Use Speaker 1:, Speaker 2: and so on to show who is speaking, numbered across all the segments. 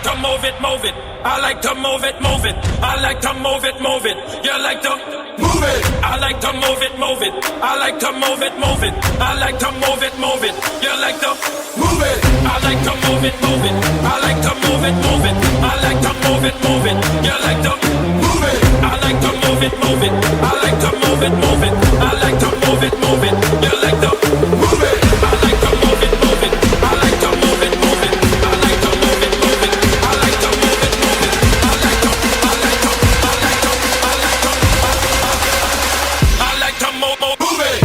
Speaker 1: to move it, move it. I like to move it, move it. I like to move it, move it. You like to move it. I like to move it, move it. I like to move it, move it. I like to move it, move it. You like to move it. I like to move it, move it. I like to move it, move it. I like to move it, move it. You like to move it. I like to move it, move it. I like to move it, move it. I like to move it, move it. You like to move it. I like to move it, move it. I like to move it, move it. I like to move it, move it. I like to move it, move it. I like to, I like to, I like to, I like to, I like to move it.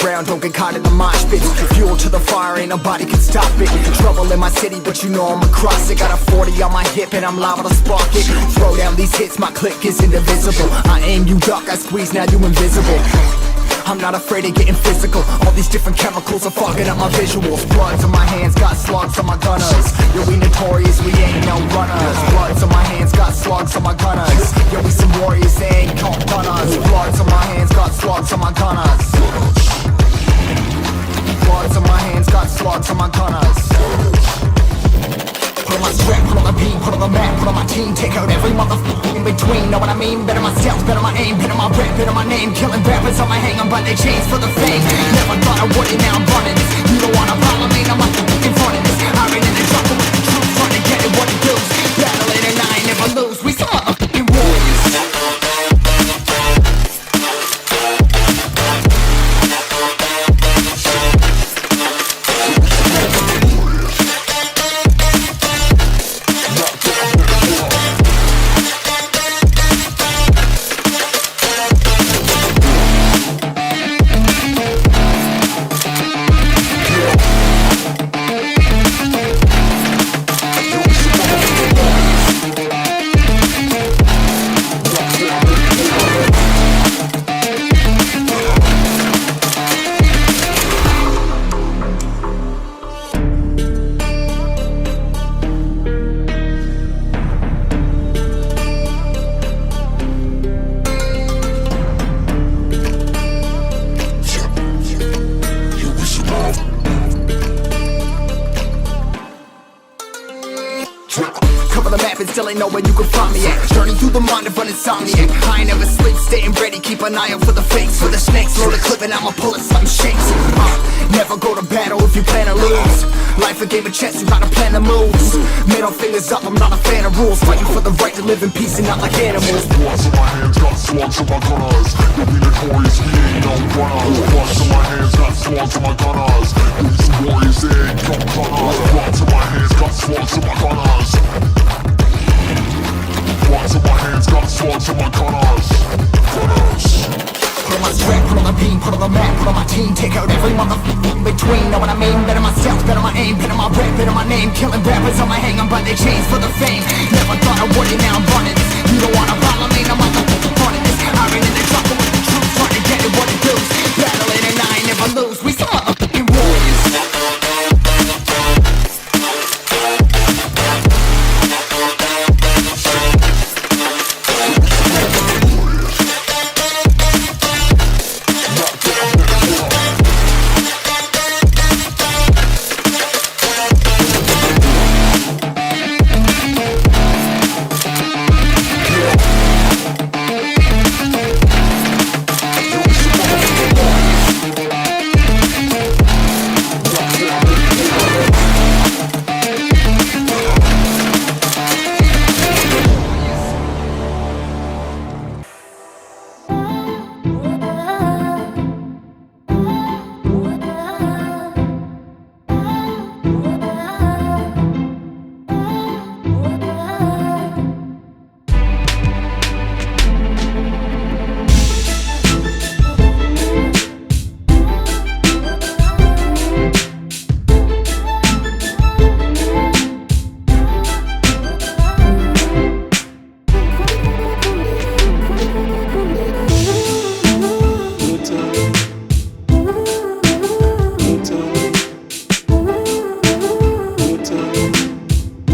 Speaker 2: Around, don't get caught in the mosh pit. Fuel to the fire, ain't nobody can stop it. Trouble in my city, but you know I'm across it. Got a 40 on my hip and I'm liable to spark it. Throw down these hits, my click is indivisible. I aim, you duck, I squeeze, now you invisible. I'm not afraid of getting physical. All these different chemicals are fogging up my visuals. Bloods on my hands, got slugs on my gunners. Yo, we notorious, we ain't no runners. Bloods on my hands, got slugs on my gunners. Yo, we some warriors, they ain't called gunners. Bloods on my hands, got slugs on my gunners. Bloods on my hands, got slugs on my gunners. Put on my strap, put on the beat, put on the map, put on my team. Take out every motherfucker in between, know what I mean? Better myself, better my aim, better my rap, better my name. Killing rappers on my hang, I'm by their chains for the fame. Never thought I would it, now I'm running this. You don't wanna follow me, I'm up in front of this. I ran in the jungle with the truth, trying to get it what it does. Battling and I ain't never lose, we some motherfucking warriors. still ain't know where you can find me at. Journey through the mind of an insomniac. I ain't never sleep, staying ready, keep an eye out for the fakes, for the snakes. Load a clip and I'ma pull it, something shakes. Never go to battle if you plan to lose. Life a game of chess, you gotta plan the moves. Middle fingers up, I'm not a fan of rules. Fighting for the right to live in peace and not like animals.
Speaker 3: Bloods in my hands, got slugs in my gunners. You'll be notorious, we ain't no runners. Bloods in my hands, got slugs in my gunners. These warriors, they ain't no gunners. Bloods in my hands, got slugs in my gunners. Bloods in my hands, got slugs in my gunners.
Speaker 2: Put on my strap, put on the beam, put on the map, put on my team. Take out every motherfucker in between. Know what I mean? Better myself, better my aim, better my rap, better my name. Killing rappers on my hang, I'm by their chains for the fame. Never thought I would it, now I'm running this. You don't wanna follow me, no motherfucker running this. Iron in the trouble with the truth, trying to get it what it does. Battling and I ain't never lose, we some motherfucking warriors.
Speaker 4: Good time.